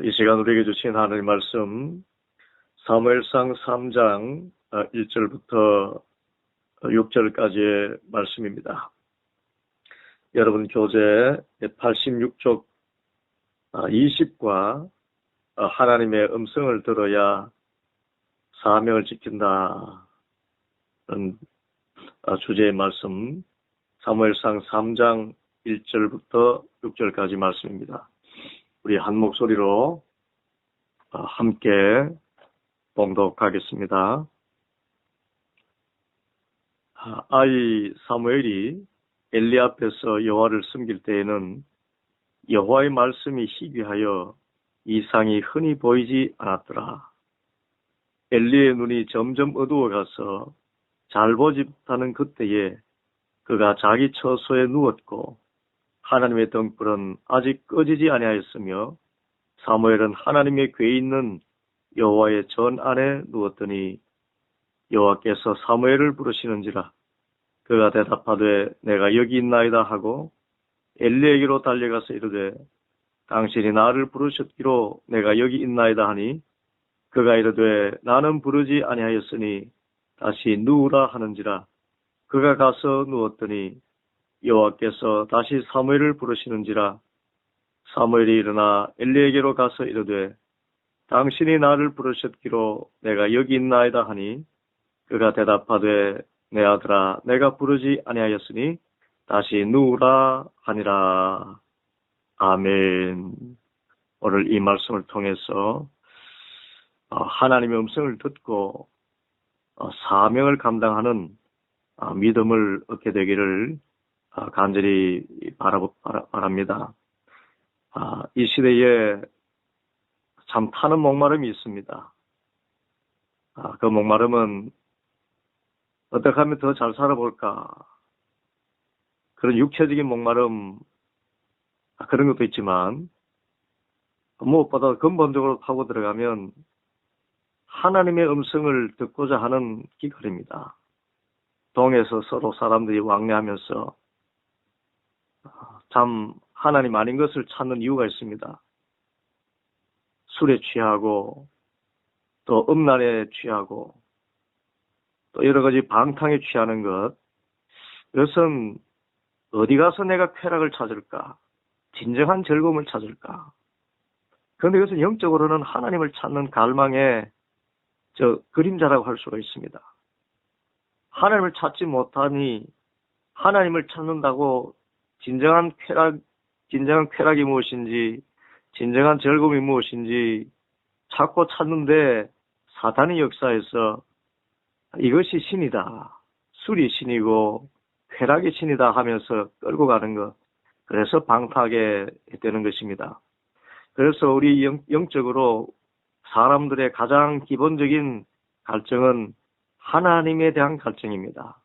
이 시간 우리에게 주신 하나님 말씀 사무엘상 3장 1절부터 6절까지의 말씀입니다. 여러분 교재 86쪽 20과 하나님의 음성을 들어야 사명을 지킨다는 주제의 말씀 사무엘상 3장 1절부터 6절까지 말씀입니다. 우리 한 목소리로 함께 봉독하겠습니다. 아이 사무엘이 엘리 앞에서 여호와를 섬길 때에는 여호와의 말씀이 희귀하여 이상이 흔히 보이지 않았더라. 엘리의 눈이 점점 어두워가서 잘 보지 못하는 그때에 그가 자기 처소에 누웠고 하나님의 등불은 아직 꺼지지 아니하였으며 사무엘은 하나님의 궤에 있는 여호와의 전 안에 누웠더니 여호와께서 사무엘을 부르시는지라. 그가 대답하되 내가 여기 있나이다 하고 엘리에게로 달려가서 이르되 당신이 나를 부르셨기로 내가 여기 있나이다 하니 그가 이르되 나는 부르지 아니하였으니 다시 누우라 하는지라. 그가 가서 누웠더니 여호와께서 다시 사무엘을 부르시는지라. 사무엘이 일어나 엘리에게로 가서 이르되 당신이 나를 부르셨기로 내가 여기 있나이다 하니 그가 대답하되 내 아들아 내가 부르지 아니하였으니 다시 누우라 하니라. 아멘. 오늘 이 말씀을 통해서 하나님의 음성을 듣고 사명을 감당하는 믿음을 얻게 되기를 간절히 바랍니다. 이 시대에 참 타는 목마름이 있습니다. 그 목마름은 어떻게 하면 더 잘 살아볼까? 그런 육체적인 목마름, 그런 것도 있지만 무엇보다 근본적으로 파고 들어가면 하나님의 음성을 듣고자 하는 기갈입니다. 동에서 서로 사람들이 왕래하면서 참 하나님 아닌 것을 찾는 이유가 있습니다. 술에 취하고 또 음란에 취하고 또 여러 가지 방탕에 취하는 것, 이것은 어디 가서 내가 쾌락을 찾을까? 진정한 즐거움을 찾을까? 그런데 이것은 영적으로는 하나님을 찾는 갈망의 그림자라고 할 수가 있습니다. 하나님을 찾지 못하니 하나님을 찾는다고 진정한 쾌락이 무엇인지, 진정한 즐거움이 무엇인지 찾고 찾는데 사탄의 역사에서 이것이 신이다, 술이 신이고 쾌락이 신이다 하면서 끌고 가는 것, 그래서 방탕하게 되는 것입니다. 그래서 우리 영적으로 사람들의 가장 기본적인 갈증은 하나님에 대한 갈증입니다.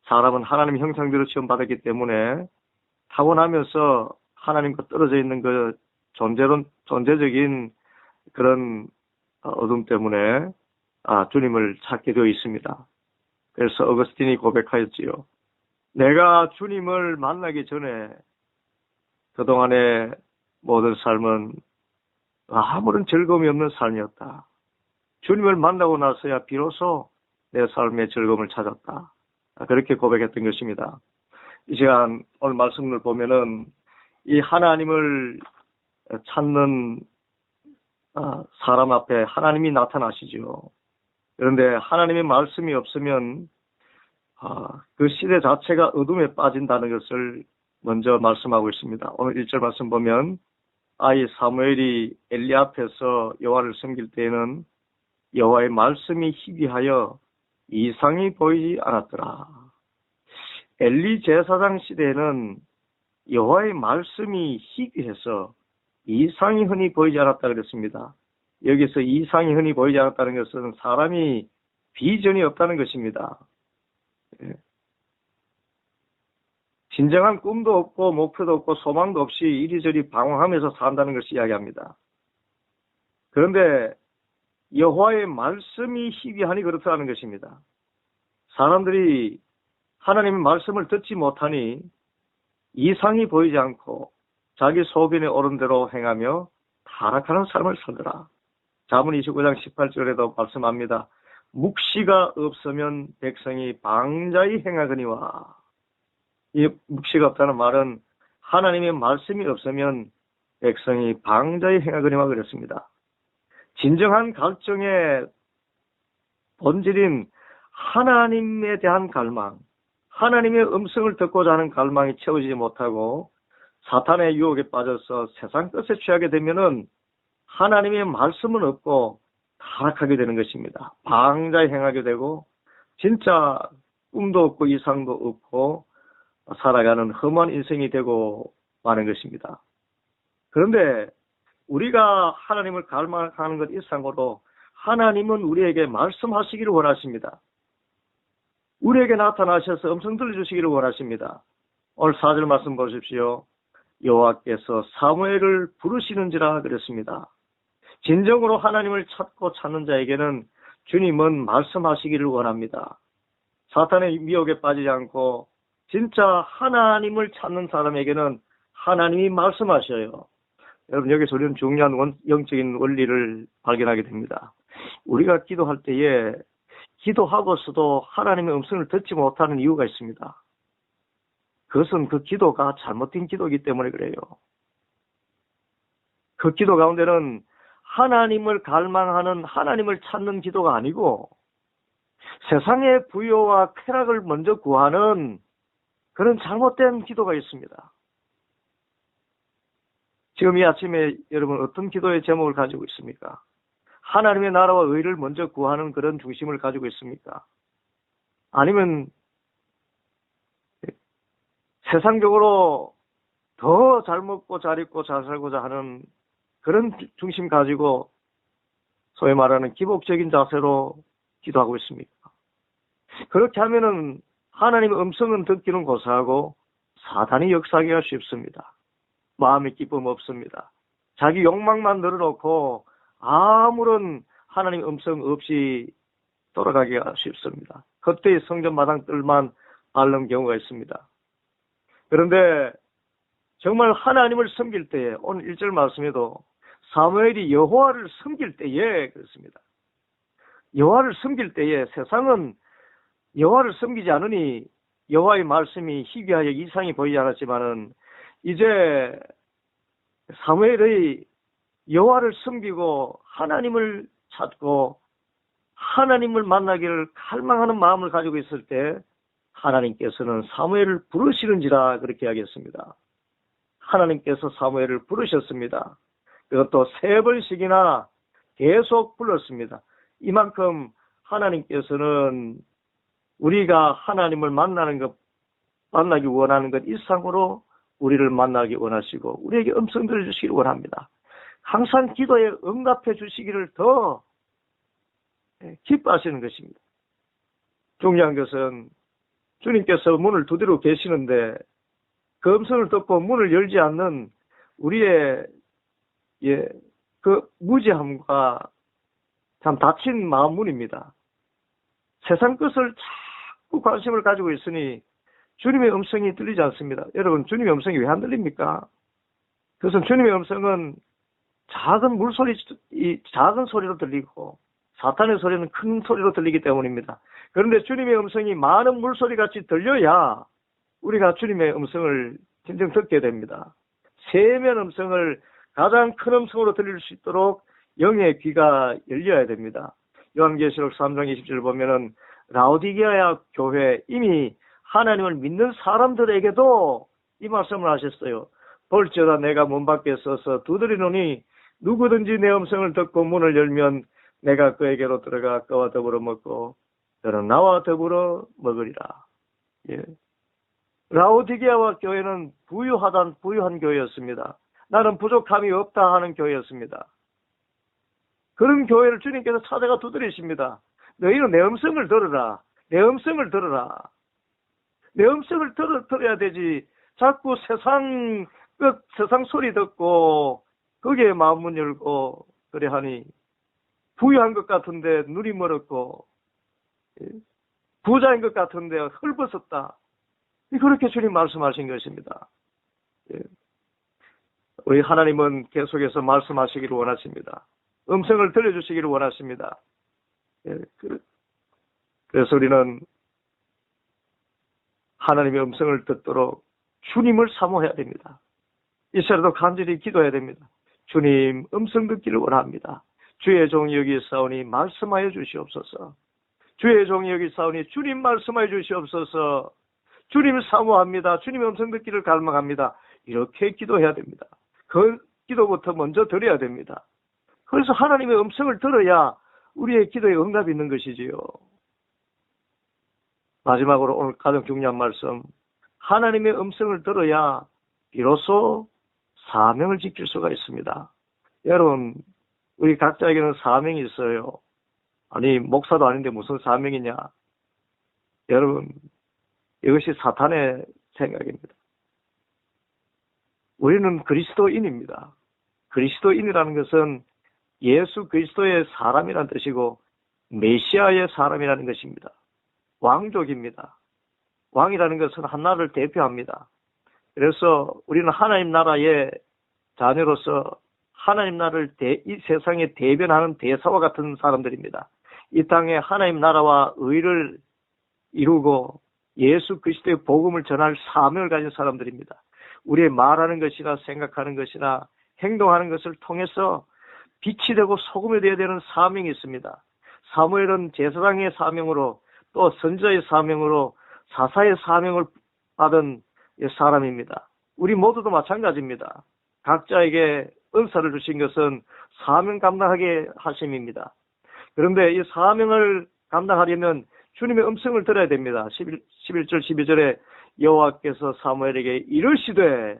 사람은 하나님 형상대로 지음받았기 때문에 타고나면서 하나님과 떨어져 있는 그 존재적인 그런 어둠 때문에 주님을 찾게 되어 있습니다. 그래서 어거스틴이 고백하였지요. 내가 주님을 만나기 전에 그동안의 모든 삶은 아무런 즐거움이 없는 삶이었다. 주님을 만나고 나서야 비로소 내 삶의 즐거움을 찾았다. 그렇게 고백했던 것입니다. 이 시간 오늘 말씀을 보면은 이 하나님을 찾는 사람 앞에 하나님이 나타나시죠. 그런데 하나님의 말씀이 없으면 그 시대 자체가 어둠에 빠진다는 것을 먼저 말씀하고 있습니다. 오늘 1절 말씀 보면 아이 사무엘이 엘리 앞에서 여호와를 섬길 때에는 여호와의 말씀이 희귀하여 이상이 보이지 않았더라. 엘리 제사장 시대에는 여호와의 말씀이 희귀해서 이상이 흔히 보이지 않았다 그랬습니다. 여기서 이상이 흔히 보이지 않았다는 것은 사람이 비전이 없다는 것입니다. 진정한 꿈도 없고 목표도 없고 소망도 없이 이리저리 방황하면서 산다는 것을 이야기합니다. 그런데 여호와의 말씀이 희귀하니 그렇다는 것입니다. 사람들이 하나님의 말씀을 듣지 못하니 이상이 보이지 않고 자기 소견에 오른 대로 행하며 타락하는 삶을 살더라. 잠언 29장 18절에도 말씀합니다. 묵시가 없으면 백성이 방자히 행하거니와. 이 묵시가 없다는 말은 하나님의 말씀이 없으면 백성이 방자히 행하거니와 그랬습니다. 진정한 갈증의 본질인 하나님에 대한 갈망, 하나님의 음성을 듣고자 하는 갈망이 채워지지 못하고 사탄의 유혹에 빠져서 세상 것에 취하게 되면은 하나님의 말씀은 없고 타락하게 되는 것입니다. 방자히 행하게 되고 진짜 꿈도 없고 이상도 없고 살아가는 험한 인생이 되고 마는 것입니다. 그런데 우리가 하나님을 갈망하는 것 이상으로 하나님은 우리에게 말씀하시기를 원하십니다. 우리에게 나타나셔서 음성 들려주시기를 원하십니다. 오늘 4절 말씀 보십시오. 여호와께서 사무엘을 부르시는지라 그랬습니다. 진정으로 하나님을 찾고 찾는 자에게는 주님은 말씀하시기를 원합니다. 사탄의 미혹에 빠지지 않고 진짜 하나님을 찾는 사람에게는 하나님이 말씀하셔요. 여러분, 여기서 우리는 중요한 영적인 원리를 발견하게 됩니다. 우리가 기도할 때에 기도하고서도 하나님의 음성을 듣지 못하는 이유가 있습니다. 그것은 그 기도가 잘못된 기도이기 때문에 그래요. 그 기도 가운데는 하나님을 갈망하는, 하나님을 찾는 기도가 아니고 세상의 부요와 쾌락을 먼저 구하는 그런 잘못된 기도가 있습니다. 지금 이 아침에 여러분 어떤 기도의 제목을 가지고 있습니까? 하나님의 나라와 의를 먼저 구하는 그런 중심을 가지고 있습니까? 아니면 세상적으로 더 잘 먹고 잘 입고 잘 살고자 하는 그런 중심 가지고 소위 말하는 기복적인 자세로 기도하고 있습니까? 그렇게 하면은 하나님의 음성은 듣기는 고사하고 사탄이 역사하기가 쉽습니다. 마음의 기쁨 없습니다. 자기 욕망만 늘어놓고 아무런 하나님의 음성 없이 돌아가기가 쉽습니다. 그때의 성전 마당들만 앓는 경우가 있습니다. 그런데 정말 하나님을 섬길 때에 오늘 1절 말씀에도 사무엘이 여호와를 섬길 때에 그렇습니다. 여호와를 섬길 때에 세상은 여호와를 섬기지 않으니 여호와의 말씀이 희귀하여 이상이 보이지 않았지만은 이제 사무엘의 여호와를 섬기고 하나님을 찾고 하나님을 만나기를 갈망하는 마음을 가지고 있을 때 하나님께서는 사무엘을 부르시는지라 그렇게 하겠습니다. 하나님께서 사무엘을 부르셨습니다. 그것도 3번씩이나 계속 불렀습니다. 이만큼 하나님께서는 우리가 하나님을 만나기 원하는 것 이상으로 우리를 만나기 원하시고 우리에게 음성 들려주시기를 원합니다. 항상 기도에 응답해 주시기를 더 기뻐하시는 것입니다. 중요한 것은 주님께서 문을 두드리고 계시는데 그 음성을 듣고 문을 열지 않는 우리의 그 무지함과 참 닫힌 마음문입니다. 세상 것을 자꾸 관심을 가지고 있으니 주님의 음성이 들리지 않습니다. 여러분, 주님의 음성이 왜 안 들립니까? 그것은 주님의 음성은 작은 소리로 들리고 사탄의 소리는 큰 소리로 들리기 때문입니다. 그런데 주님의 음성이 많은 물소리 같이 들려야 우리가 주님의 음성을 진정 듣게 됩니다. 세면 음성을 가장 큰 음성으로 들릴 수 있도록 영의 귀가 열려야 됩니다. 요한계시록 3장 20절을 보면은 라오디게아 교회 이미 하나님을 믿는 사람들에게도 이 말씀을 하셨어요. 볼지어다 내가 문 밖에 서서 두드리노니 누구든지 내 음성을 듣고 문을 열면 내가 그에게로 들어가 그와 더불어 먹고 그는 나와 더불어 먹으리라. 예. 라오디게아 교회는 부유한 교회였습니다. 나는 부족함이 없다 하는 교회였습니다. 그런 교회를 주님께서 찾아가 두드리십니다. 너희는 내 음성을 들어라. 내 음성을 들어라. 내 음성을 들어야 되지. 자꾸 세상 소리 듣고 거기에 마음문 열고 그래 하니 부유한 것 같은데 눈이 멀었고 부자인 것 같은데 헐벗었다. 그렇게 주님 말씀하신 것입니다. 우리 하나님은 계속해서 말씀하시기를 원하십니다. 음성을 들려주시기를 원하십니다. 예, 그래서 우리는 하나님의 음성을 듣도록 주님을 사모해야 됩니다. 이 시간에도 간절히 기도해야 됩니다. 주님, 음성 듣기를 원합니다. 주의 종이 여기 있사오니 말씀하여 주시옵소서. 주의 종이 여기 있사오니 주님 말씀하여 주시옵소서. 주님 사모합니다. 주님의 음성 듣기를 갈망합니다. 이렇게 기도해야 됩니다. 그 기도부터 먼저 드려야 됩니다. 그래서 하나님의 음성을 들어야 우리의 기도에 응답이 있는 것이지요. 마지막으로 오늘 가장 중요한 말씀, 하나님의 음성을 들어야 비로소 사명을 지킬 수가 있습니다. 여러분, 우리 각자에게는 사명이 있어요. 아니, 목사도 아닌데 무슨 사명이냐? 여러분, 이것이 사탄의 생각입니다. 우리는 그리스도인입니다. 그리스도인이라는 것은 예수 그리스도의 사람이라는 뜻이고 메시아의 사람이라는 것입니다. 왕족입니다. 왕이라는 것은 한 나라를 대표합니다. 그래서 우리는 하나님 나라의 자녀로서 하나님 나라를 이 세상에 대변하는 대사와 같은 사람들입니다. 이 땅에 하나님 나라와 의를 이루고 예수 그리스도의 복음을 전할 사명을 가진 사람들입니다. 우리의 말하는 것이나 생각하는 것이나 행동하는 것을 통해서 빛이 되고 소금이 되어야 되는 사명이 있습니다. 사무엘은 제사장의 사명으로 또 선지자의 사명으로 사사의 사명을 받은 사람입니다. 우리 모두도 마찬가지입니다. 각자에게 은사를 주신 것은 사명 감당하게 하심입니다. 그런데 이 사명을 감당하려면 주님의 음성을 들어야 됩니다. 11절 12절에 여호와께서 사무엘에게 이르시되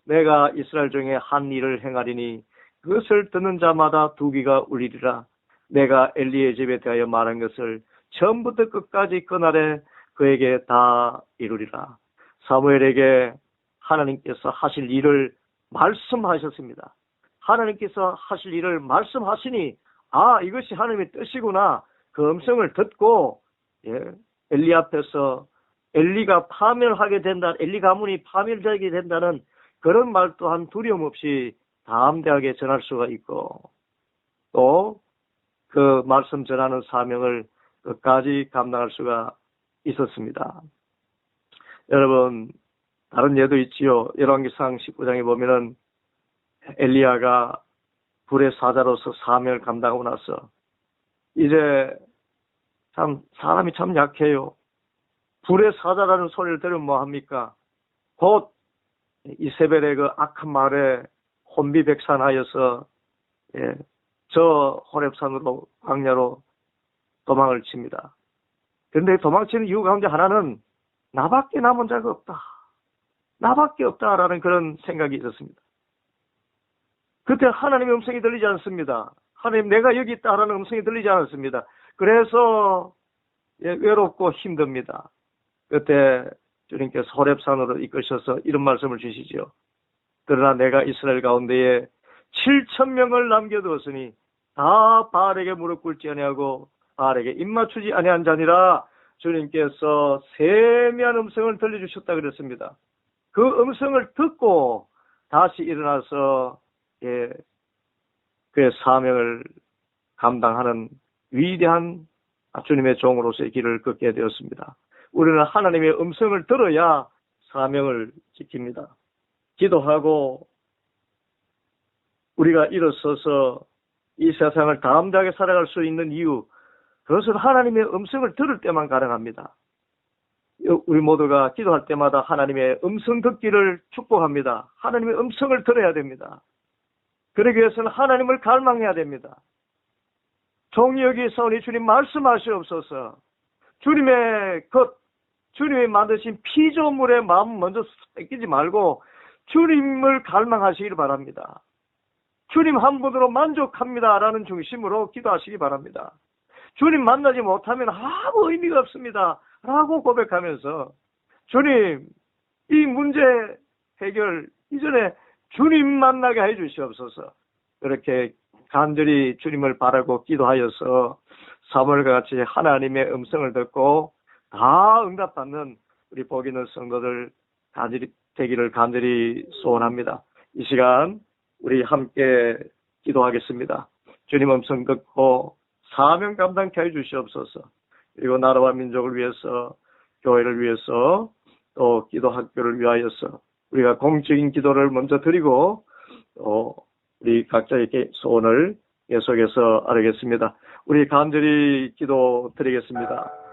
내가 이스라엘 중에 한 일을 행하리니 그것을 듣는 자마다 두 귀가 울리리라. 내가 엘리의 집에 대하여 말한 것을 처음부터 끝까지 그날에 그에게 다 이루리라. 사무엘에게 하나님께서 하실 일을 말씀하셨습니다. 하나님께서 하실 일을 말씀하시니 이것이 하나님의 뜻이구나. 그 음성을 듣고 엘리 앞에서 엘리가 파멸하게 된다, 엘리 가문이 파멸되게 된다는 그런 말 또한 두려움 없이 담대하게 전할 수가 있고 또 그 말씀 전하는 사명을 끝까지 감당할 수가 있었습니다. 여러분, 다른 예도 있지요. 열왕기상 19장에 보면은 엘리야가 불의 사자로서 사명을 감당하고 나서 이제 참 사람이 참 약해요. 불의 사자라는 소리를 들으면 뭐합니까? 곧 이세벨의 그 악한 말에 혼비백산하여서 저 호렙산으로 광야로 도망을 칩니다. 그런데 도망치는 이유 가운데 하나는 나밖에 남은 자가 없다. 나밖에 없다라는 그런 생각이 있었습니다. 그때 하나님의 음성이 들리지 않습니다. 하나님 내가 여기 있다라는 음성이 들리지 않았습니다. 그래서 외롭고 힘듭니다. 그때 주님께서 호렙산으로 이끄셔서 이런 말씀을 주시죠. 그러나 내가 이스라엘 가운데에 7,000명을 남겨두었으니 다 바알에게 무릎 꿇지 아니하고 바알에게 입맞추지 아니한 자니라. 주님께서 세미한 음성을 들려주셨다 그랬습니다. 그 음성을 듣고 다시 일어나서 그의 사명을 감당하는 위대한 주님의 종으로서의 길을 걷게 되었습니다. 우리는 하나님의 음성을 들어야 사명을 지킵니다. 기도하고 우리가 일어서서 이 세상을 담대하게 살아갈 수 있는 이유, 그것은 하나님의 음성을 들을 때만 가능합니다. 우리 모두가 기도할 때마다 하나님의 음성 듣기를 축복합니다. 하나님의 음성을 들어야 됩니다. 그러기 위해서는 하나님을 갈망해야 됩니다. 종이 여기 있사오니 주님 말씀하시옵소서. 주님의 만드신 피조물의 마음 먼저 뺏기지 말고 주님을 갈망하시기를 바랍니다. 주님 한 분으로 만족합니다라는 중심으로 기도하시기 바랍니다. 주님 만나지 못하면 아무 의미가 없습니다 라고 고백하면서 주님 이 문제 해결 이전에 주님 만나게 해 주시옵소서. 그렇게 간절히 주님을 바라고 기도하여서 사무엘과 같이 하나님의 음성을 듣고 다 응답받는 우리 복 있는 성도들 되기를 간절히 소원합니다. 이 시간 우리 함께 기도하겠습니다. 주님 음성 듣고 사명 감당케 해 주시옵소서. 그리고 나라와 민족을 위해서, 교회를 위해서, 또 기도 학교를 위하여서 우리가 공적인 기도를 먼저 드리고 우리 각자의 소원을 계속해서 아뢰겠습니다. 우리 간절히 기도 드리겠습니다.